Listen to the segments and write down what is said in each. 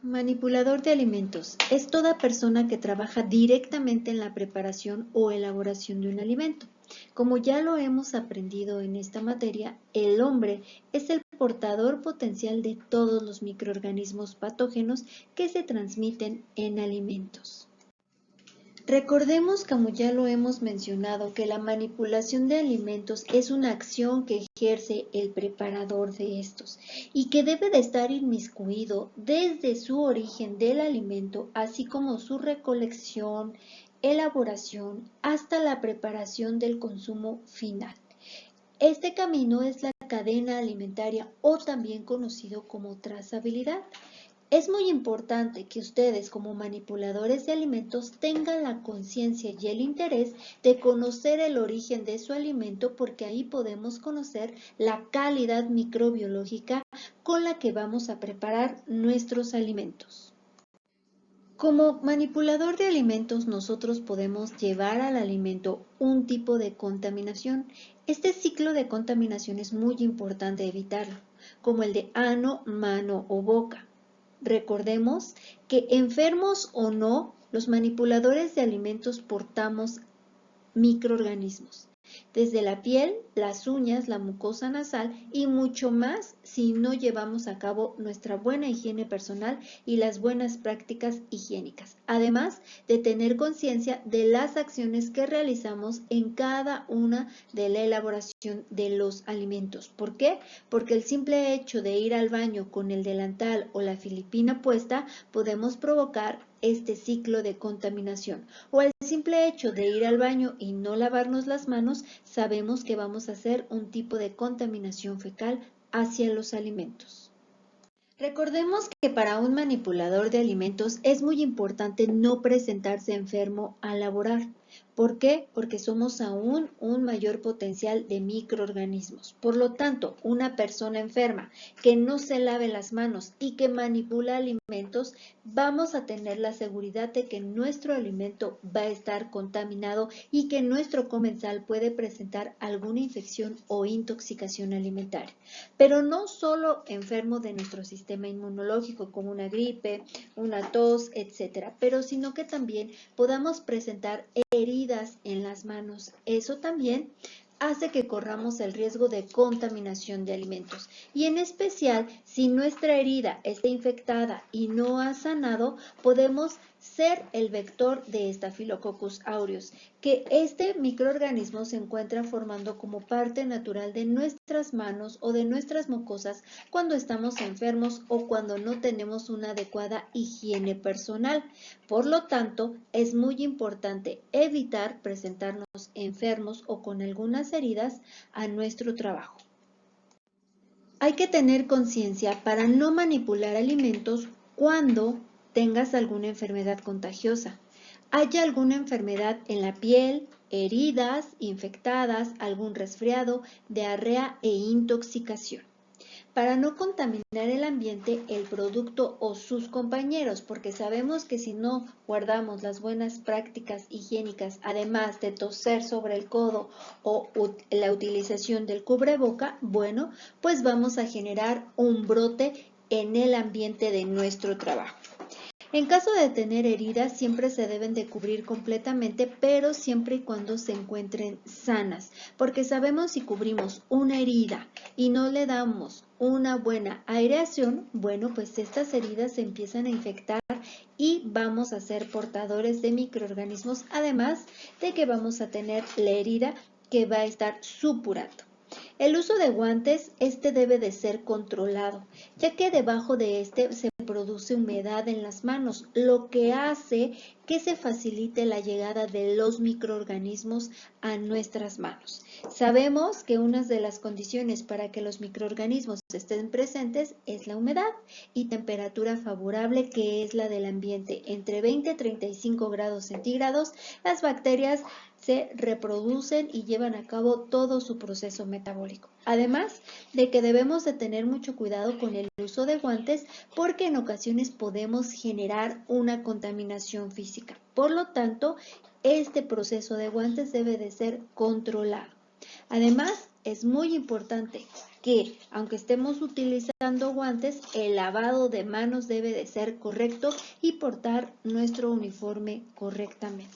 Manipulador de alimentos es toda persona que trabaja directamente en la preparación o elaboración de un alimento. Como ya lo hemos aprendido en esta materia, el hombre es el portador potencial de todos los microorganismos patógenos que se transmiten en alimentos. Recordemos, como ya lo hemos mencionado, que la manipulación de alimentos es una acción que ejerce el preparador de estos y que debe de estar inmiscuido desde su origen del alimento, así como su recolección, elaboración, hasta la preparación del consumo final. Este camino es la cadena alimentaria o también conocido como trazabilidad. Es muy importante que ustedes como manipuladores de alimentos tengan la conciencia y el interés de conocer el origen de su alimento porque ahí podemos conocer la calidad microbiológica con la que vamos a preparar nuestros alimentos. Como manipulador de alimentos nosotros podemos llevar al alimento un tipo de contaminación. Este ciclo de contaminación es muy importante evitarlo, como el de ano, mano o boca. Recordemos que enfermos o no, los manipuladores de alimentos portamos microorganismos, desde la piel, las uñas, la mucosa nasal y mucho más si no llevamos a cabo nuestra buena higiene personal y las buenas prácticas higiénicas, además de tener conciencia de las acciones que realizamos en cada una de la elaboración de los alimentos. ¿Por qué? Porque el simple hecho de ir al baño con el delantal o la filipina puesta podemos provocar este ciclo de contaminación, o el simple hecho de ir al baño y no lavarnos las manos, sabemos que vamos a hacer un tipo de contaminación fecal hacia los alimentos. Recordemos que para un manipulador de alimentos es muy importante no presentarse enfermo al laborar. ¿Por qué? Porque somos aún un mayor potencial de microorganismos. Por lo tanto, una persona enferma que no se lave las manos y que manipula alimentos, vamos a tener la seguridad de que nuestro alimento va a estar contaminado y que nuestro comensal puede presentar alguna infección o intoxicación alimentaria. Pero no solo enfermo de nuestro sistema inmunológico como una gripe, una tos, etcétera, pero sino que también podamos presentar heridas en las manos. Eso también hace que corramos el riesgo de contaminación de alimentos. Y en especial, si nuestra herida está infectada y no ha sanado, podemos ser el vector de Staphylococcus aureus, que este microorganismo se encuentra formando como parte natural de nuestras manos o de nuestras mucosas cuando estamos enfermos o cuando no tenemos una adecuada higiene personal. Por lo tanto, es muy importante evitar presentarnos enfermos o con algunas heridas a nuestro trabajo. Hay que tener conciencia para no manipular alimentos cuando tengas alguna enfermedad contagiosa. Haya alguna enfermedad en la piel, heridas infectadas, algún resfriado, diarrea e intoxicación. Para no contaminar el ambiente, el producto o sus compañeros, porque sabemos que si no guardamos las buenas prácticas higiénicas, además de toser sobre el codo o la utilización del cubreboca, bueno, pues vamos a generar un brote en el ambiente de nuestro trabajo. En caso de tener heridas, siempre se deben de cubrir completamente, pero siempre y cuando se encuentren sanas, porque sabemos si cubrimos una herida y no le damos una buena aireación, bueno, pues estas heridas se empiezan a infectar y vamos a ser portadores de microorganismos, además de que vamos a tener la herida que va a estar supurando. El uso de guantes, debe de ser controlado, ya que debajo de se produce humedad en las manos, lo que hace que se facilite la llegada de los microorganismos a nuestras manos. Sabemos que una de las condiciones para que los microorganismos estén presentes es la humedad y temperatura favorable, que es la del ambiente. Entre 20 y 35 grados centígrados, las bacterias se reproducen y llevan a cabo todo su proceso metabólico. Además de que debemos de tener mucho cuidado con el uso de guantes porque en ocasiones podemos generar una contaminación física. Por lo tanto, este proceso de guantes debe de ser controlado. Además, es muy importante que, aunque estemos utilizando guantes, el lavado de manos debe de ser correcto y portar nuestro uniforme correctamente.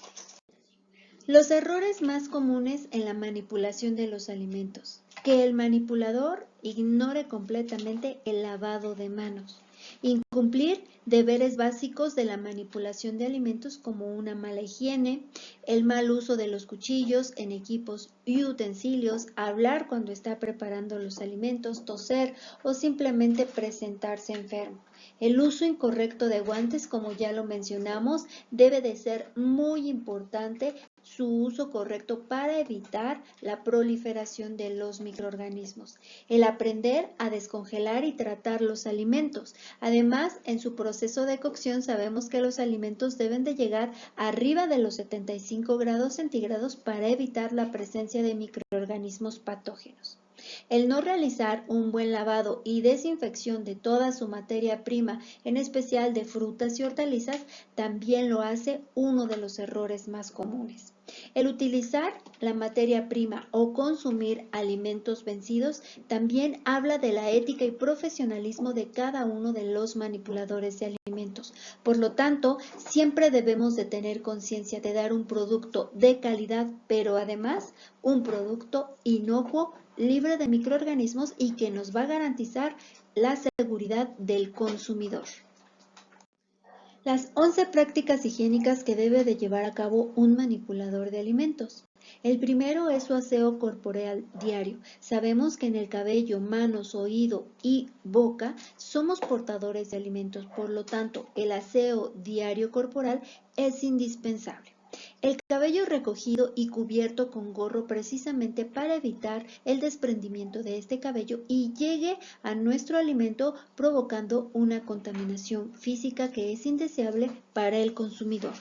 Los errores más comunes en la manipulación de los alimentos. Que el manipulador ignore completamente el lavado de manos. Incumplir deberes básicos de la manipulación de alimentos como una mala higiene, el mal uso de los cuchillos en equipos y utensilios, hablar cuando está preparando los alimentos, toser o simplemente presentarse enfermo. El uso incorrecto de guantes, como ya lo mencionamos, debe de ser muy importante su uso correcto para evitar la proliferación de los microorganismos. El aprender a descongelar y tratar los alimentos. Además, en su proceso de cocción sabemos que los alimentos deben de llegar arriba de los 75 grados centígrados para evitar la presencia de microorganismos patógenos. El no realizar un buen lavado y desinfección de toda su materia prima, en especial de frutas y hortalizas, también lo hace uno de los errores más comunes. El utilizar la materia prima o consumir alimentos vencidos también habla de la ética y profesionalismo de cada uno de los manipuladores de alimentos. Por lo tanto, siempre debemos de tener conciencia de dar un producto de calidad, pero además un producto inocuo, libre de microorganismos y que nos va a garantizar la seguridad del consumidor. Las 11 prácticas higiénicas que debe de llevar a cabo un manipulador de alimentos. El primero es su aseo corporal diario. Sabemos que en el cabello, manos, oído y boca somos portadores de alimentos, por lo tanto, el aseo diario corporal es indispensable. El cabello recogido y cubierto con gorro precisamente para evitar el desprendimiento de este cabello y llegue a nuestro alimento provocando una contaminación física que es indeseable para el consumidor.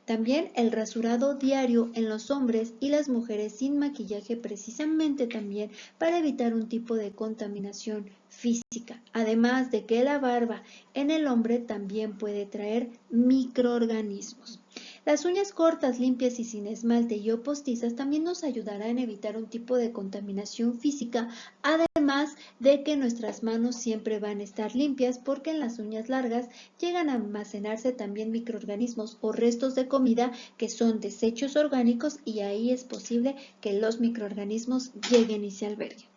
También el rasurado diario en los hombres y las mujeres sin maquillaje precisamente también para evitar un tipo de contaminación física. Además de que la barba en el hombre también puede traer microorganismos. Las uñas cortas, limpias y sin esmalte y o postizas también nos ayudarán a evitar un tipo de contaminación física, además de que nuestras manos siempre van a estar limpias porque en las uñas largas llegan a almacenarse también microorganismos o restos de comida que son desechos orgánicos y ahí es posible que los microorganismos lleguen y se alberguen.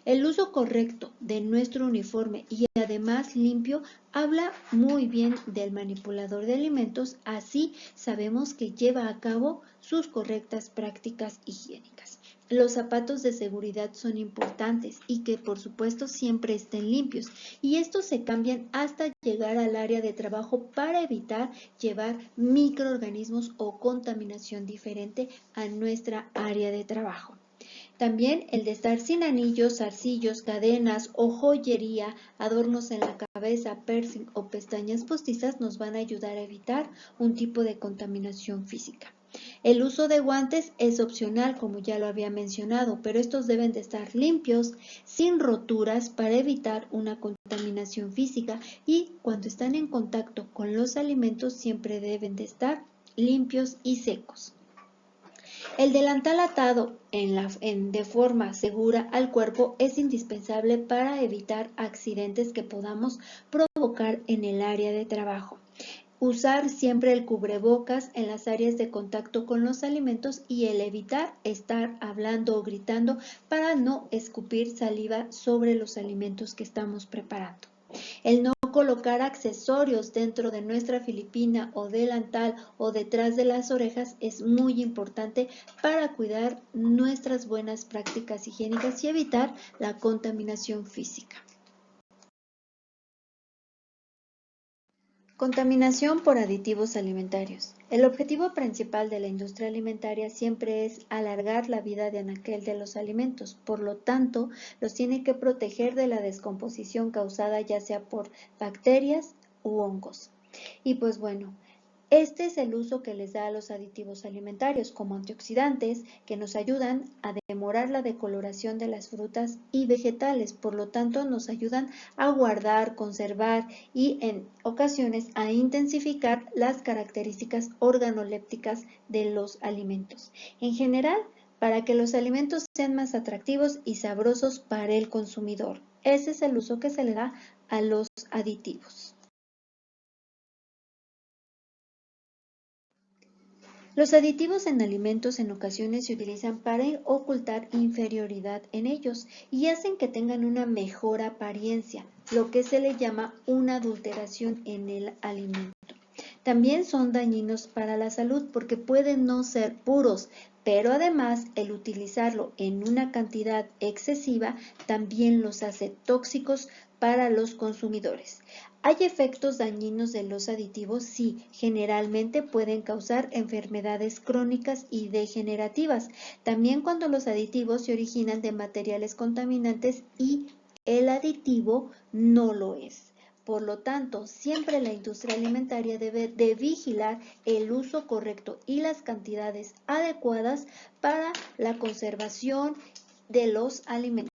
El uso correcto de nuestro uniforme y además limpio habla muy bien del manipulador de alimentos, así sabemos que lleva a cabo sus correctas prácticas higiénicas. Los zapatos de seguridad son importantes y que por supuesto siempre estén limpios y estos se cambian hasta llegar al área de trabajo para evitar llevar microorganismos o contaminación diferente a nuestra área de trabajo. También el de estar sin anillos, zarcillos, cadenas o joyería, adornos en la cabeza, piercing o pestañas postizas nos van a ayudar a evitar un tipo de contaminación física. El uso de guantes es opcional, como ya lo había mencionado, pero estos deben de estar limpios, sin roturas para evitar una contaminación física y cuando están en contacto con los alimentos siempre deben de estar limpios y secos. El delantal atado de forma segura al cuerpo es indispensable para evitar accidentes que podamos provocar en el área de trabajo. Usar siempre el cubrebocas en las áreas de contacto con los alimentos y el evitar estar hablando o gritando para no escupir saliva sobre los alimentos que estamos preparando. El no colocar accesorios dentro de nuestra filipina o delantal o detrás de las orejas es muy importante para cuidar nuestras buenas prácticas higiénicas y evitar la contaminación física. Contaminación por aditivos alimentarios. El objetivo principal de la industria alimentaria siempre es alargar la vida de anaquel de los alimentos, por lo tanto, los tiene que proteger de la descomposición causada ya sea por bacterias u hongos. Y pues bueno, este es el uso que les da a los aditivos alimentarios como antioxidantes que nos ayudan a demorar la decoloración de las frutas y vegetales, por lo tanto nos ayudan a guardar, conservar y en ocasiones a intensificar las características organolépticas de los alimentos. En general, para que los alimentos sean más atractivos y sabrosos para el consumidor. Ese es el uso que se le da a los aditivos. Los aditivos en alimentos en ocasiones se utilizan para ocultar inferioridad en ellos y hacen que tengan una mejor apariencia, lo que se le llama una adulteración en el alimento. También son dañinos para la salud porque pueden no ser puros, pero además el utilizarlo en una cantidad excesiva también los hace tóxicos para los consumidores. ¿Hay efectos dañinos de los aditivos? Sí, generalmente pueden causar enfermedades crónicas y degenerativas. También cuando los aditivos se originan de materiales contaminantes y el aditivo no lo es. Por lo tanto, siempre la industria alimentaria debe de vigilar el uso correcto y las cantidades adecuadas para la conservación de los alimentos.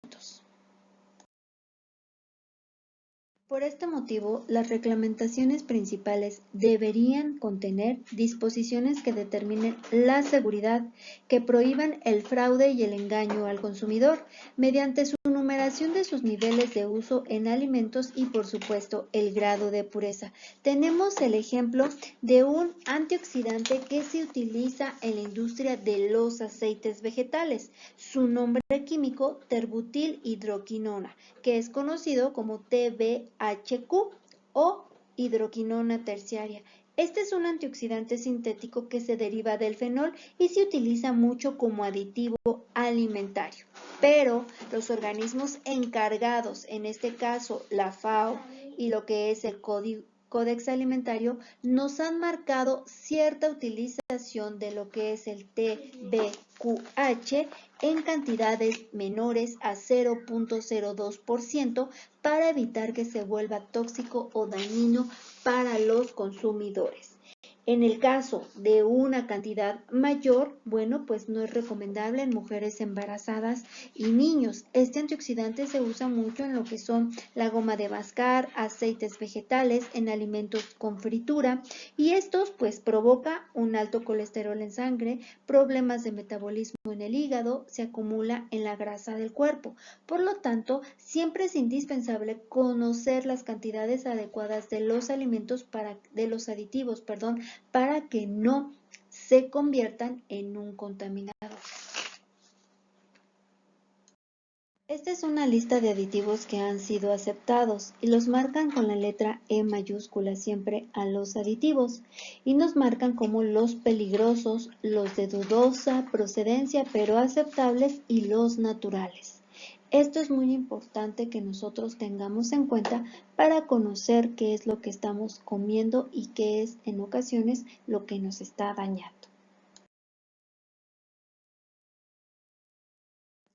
Por este motivo, las reglamentaciones principales deberían contener disposiciones que determinen la seguridad, que prohíban el fraude y el engaño al consumidor, mediante su numeración de sus niveles de uso en alimentos y, por supuesto, el grado de pureza. Tenemos el ejemplo de un antioxidante que se utiliza en la industria de los aceites vegetales. Su nombre químico, terbutilhidroquinona, que es conocido como TBHQ o hidroquinona terciaria. Este es un antioxidante sintético que se deriva del fenol y se utiliza mucho como aditivo alimentario. Pero los organismos encargados, en este caso la FAO y lo que es el Códex Alimentario, nos han marcado cierta utilización de lo que es el TBQH en cantidades menores a 0.02% para evitar que se vuelva tóxico o dañino para los consumidores. En el caso de una cantidad mayor, bueno, pues no es recomendable en mujeres embarazadas y niños. Este antioxidante se usa mucho en lo que son la goma de mascar, aceites vegetales, en alimentos con fritura y estos pues provoca un alto colesterol en sangre, problemas de metabolismo en el hígado, se acumula en la grasa del cuerpo. Por lo tanto, siempre es indispensable conocer las cantidades adecuadas de los alimentos de los aditivos, para que no se conviertan en un contaminador. Esta es una lista de aditivos que han sido aceptados y los marcan con la letra E mayúscula siempre a los aditivos y nos marcan como los peligrosos, los de dudosa procedencia pero aceptables y los naturales. Esto es muy importante que nosotros tengamos en cuenta para conocer qué es lo que estamos comiendo y qué es en ocasiones lo que nos está dañando.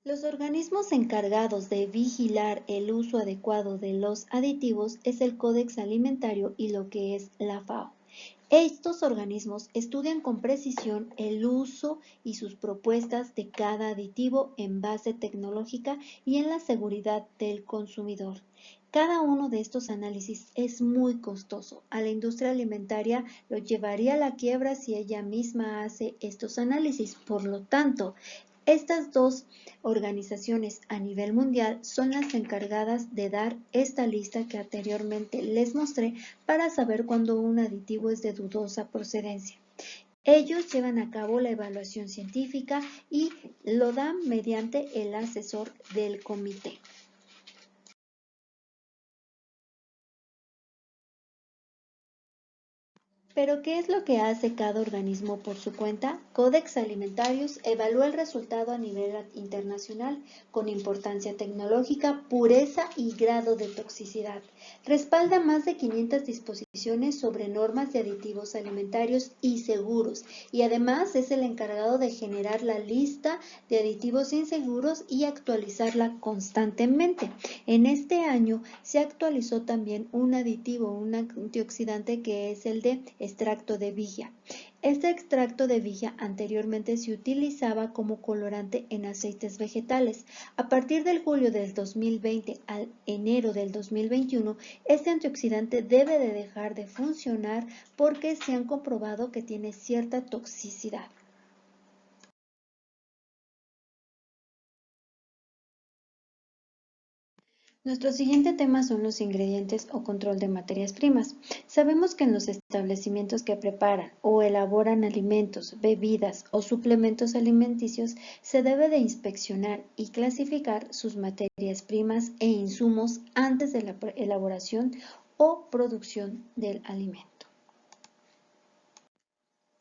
Los organismos encargados de vigilar el uso adecuado de los aditivos es el Códex Alimentario y lo que es la FAO. Estos organismos estudian con precisión el uso y sus propuestas de cada aditivo en base tecnológica y en la seguridad del consumidor. Cada uno de estos análisis es muy costoso. A la industria alimentaria lo llevaría a la quiebra si ella misma hace estos análisis. Por lo tanto, estas dos organizaciones a nivel mundial son las encargadas de dar esta lista que anteriormente les mostré para saber cuándo un aditivo es de dudosa procedencia. Ellos llevan a cabo la evaluación científica y lo dan mediante el asesor del comité. ¿Pero qué es lo que hace cada organismo por su cuenta? Codex Alimentarius evalúa el resultado a nivel internacional con importancia tecnológica, pureza y grado de toxicidad. Respalda más de 500 disposiciones sobre normas de aditivos alimentarios y seguros y además es el encargado de generar la lista de aditivos inseguros y actualizarla constantemente. En este año se actualizó también un aditivo, un antioxidante que es el de extracto de villa. Este extracto de villa anteriormente se utilizaba como colorante en aceites vegetales. A partir del julio del 2020 al enero del 2021, este antioxidante debe de dejar de funcionar porque se han comprobado que tiene cierta toxicidad. Nuestro siguiente tema son los ingredientes o control de materias primas. Sabemos que en los establecimientos que preparan o elaboran alimentos, bebidas o suplementos alimenticios se debe de inspeccionar y clasificar sus materias primas e insumos antes de la elaboración o producción del alimento.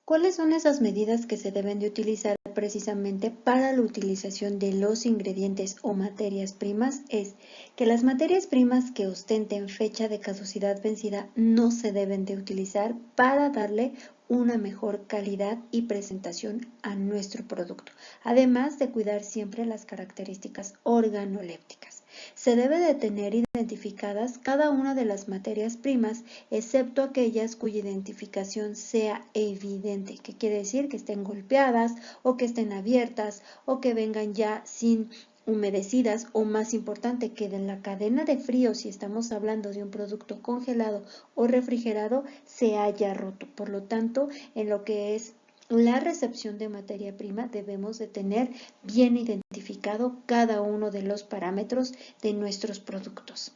¿Cuáles son esas medidas que se deben de utilizar precisamente para la utilización de los ingredientes o materias primas? Es que las materias primas que ostenten fecha de caducidad vencida no se deben de utilizar para darle una mejor calidad y presentación a nuestro producto, además de cuidar siempre las características organolépticas. Se debe de tener identificadas cada una de las materias primas, excepto aquellas cuya identificación sea evidente, que quiere decir que estén golpeadas o que estén abiertas o que vengan ya sin humedecidas o más importante que en la cadena de frío, si estamos hablando de un producto congelado o refrigerado, se haya roto. Por lo tanto, en lo que es la recepción de materia prima debemos de tener bien identificado cada uno de los parámetros de nuestros productos.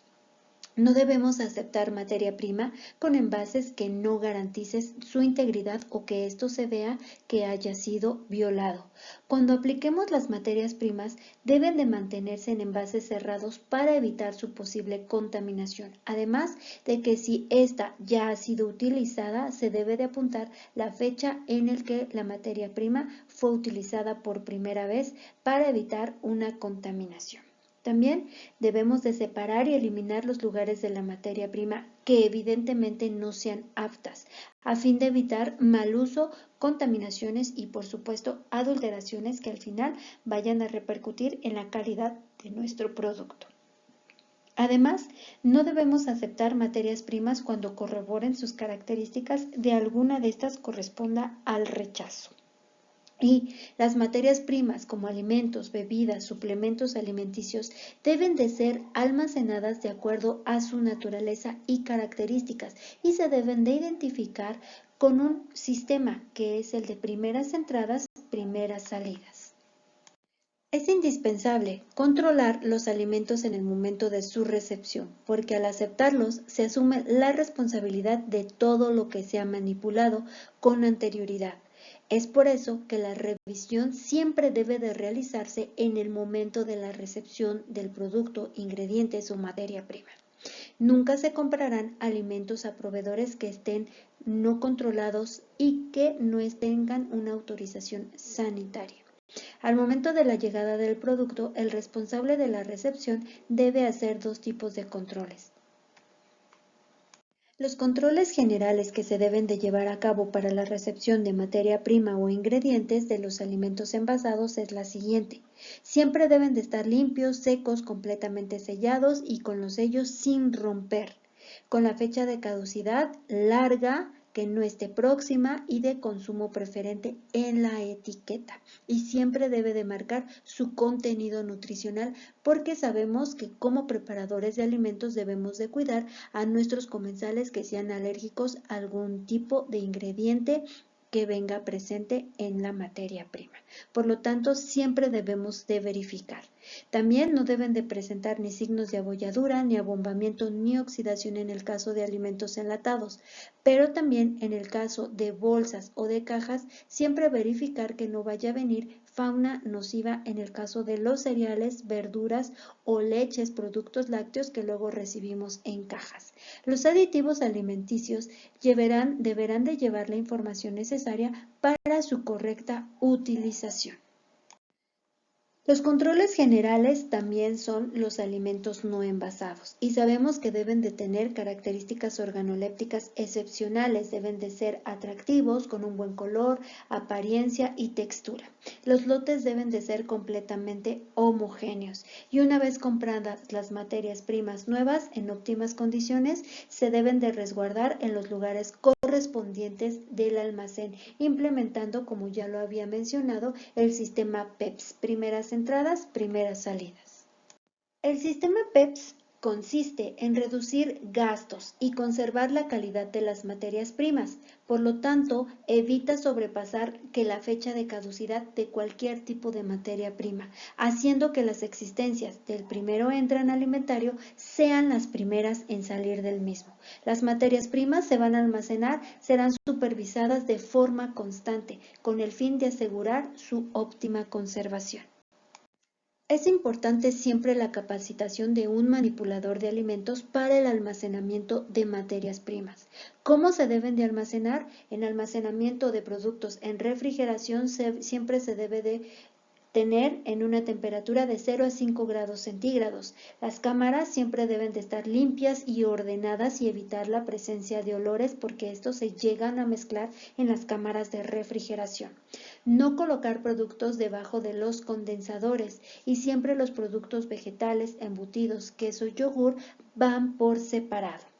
No debemos aceptar materia prima con envases que no garanticen su integridad o que esto se vea que haya sido violado. Cuando apliquemos las materias primas, deben de mantenerse en envases cerrados para evitar su posible contaminación. Además de que si esta ya ha sido utilizada, se debe de apuntar la fecha en la que la materia prima fue utilizada por primera vez para evitar una contaminación. También debemos de separar y eliminar los lugares de la materia prima que evidentemente no sean aptas, a fin de evitar mal uso, contaminaciones y por supuesto adulteraciones que al final vayan a repercutir en la calidad de nuestro producto. Además, no debemos aceptar materias primas cuando corroboren sus características de alguna de estas corresponda al rechazo. Y las materias primas como alimentos, bebidas, suplementos alimenticios deben de ser almacenadas de acuerdo a su naturaleza y características y se deben de identificar con un sistema que es el de primeras entradas, primeras salidas. Es indispensable controlar los alimentos en el momento de su recepción, porque al aceptarlos se asume la responsabilidad de todo lo que se ha manipulado con anterioridad. Es por eso que la revisión siempre debe de realizarse en el momento de la recepción del producto, ingredientes o materia prima. Nunca se comprarán alimentos a proveedores que estén no controlados y que no tengan una autorización sanitaria. Al momento de la llegada del producto, el responsable de la recepción debe hacer dos tipos de controles. Los controles generales que se deben de llevar a cabo para la recepción de materia prima o ingredientes de los alimentos envasados es la siguiente. Siempre deben de estar limpios, secos, completamente sellados y con los sellos sin romper, con la fecha de caducidad larga, que no esté próxima y de consumo preferente en la etiqueta. Y siempre debe de marcar su contenido nutricional porque sabemos que como preparadores de alimentos debemos de cuidar a nuestros comensales que sean alérgicos a algún tipo de ingrediente que venga presente en la materia prima. Por lo tanto, siempre debemos de verificar. También no deben de presentar ni signos de abolladura, ni abombamiento, ni oxidación en el caso de alimentos enlatados, pero también en el caso de bolsas o de cajas, siempre verificar que no vaya a venir fauna nociva en el caso de los cereales, verduras o leches, productos lácteos que luego recibimos en cajas. Los aditivos alimenticios deberán de llevar la información necesaria para su correcta utilización. Los controles generales también son los alimentos no envasados y sabemos que deben de tener características organolépticas excepcionales, deben de ser atractivos, con un buen color, apariencia y textura. Los lotes deben de ser completamente homogéneos y una vez compradas las materias primas nuevas en óptimas condiciones, se deben de resguardar en los lugares correspondientes del almacén, implementando, como ya lo había mencionado, el sistema PEPS, primeras entradas, primeras salidas. El sistema PEPS consiste en reducir gastos y conservar la calidad de las materias primas. Por lo tanto, evita sobrepasar que la fecha de caducidad de cualquier tipo de materia prima, haciendo que las existencias del primero entran alimentario sean las primeras en salir del mismo. Las materias primas se van a almacenar, serán supervisadas de forma constante, con el fin de asegurar su óptima conservación. Es importante siempre la capacitación de un manipulador de alimentos para el almacenamiento de materias primas. ¿Cómo se deben de almacenar? En almacenamiento de productos en refrigeración siempre se debe de tener en una temperatura de 0 a 5 grados centígrados. Las cámaras siempre deben de estar limpias y ordenadas y evitar la presencia de olores porque estos se llegan a mezclar en las cámaras de refrigeración. No colocar productos debajo de los condensadores y siempre los productos vegetales, embutidos, queso y yogur van por separado.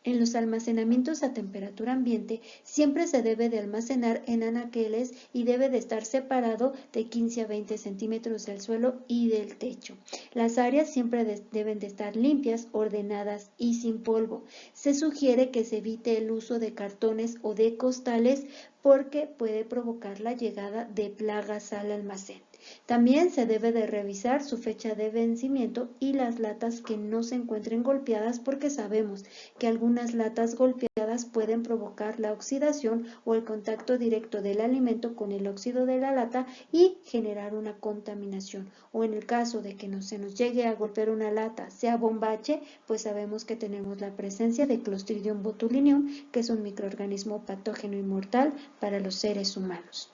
En los almacenamientos a temperatura ambiente siempre se debe de almacenar en anaqueles y debe de estar separado de 15 a 20 centímetros del suelo y del techo. Las áreas siempre deben de estar limpias, ordenadas y sin polvo. Se sugiere que se evite el uso de cartones o de costales porque puede provocar la llegada de plagas al almacén. También se debe de revisar su fecha de vencimiento y las latas que no se encuentren golpeadas porque sabemos que algunas latas golpeadas pueden provocar la oxidación o el contacto directo del alimento con el óxido de la lata y generar una contaminación. O en el caso de que se nos llegue a golpear una lata, sea bombache, pues sabemos que tenemos la presencia de Clostridium botulinum, que es un microorganismo patógeno y mortal para los seres humanos.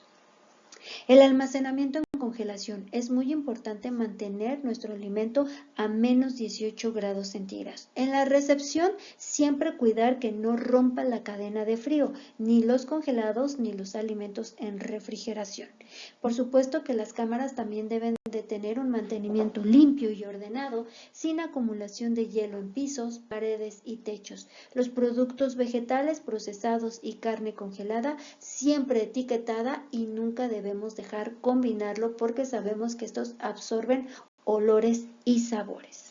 El almacenamiento en congelación. Es muy importante mantener nuestro alimento a menos 18 grados centígrados. En la recepción, siempre cuidar que no rompa la cadena de frío, ni los congelados ni los alimentos en refrigeración. Por supuesto que las cámaras también deben de tener un mantenimiento limpio y ordenado, sin acumulación de hielo en pisos, paredes y techos. Los productos vegetales procesados y carne congelada siempre etiquetada y nunca debemos dejar combinarlo porque sabemos que estos absorben olores y sabores.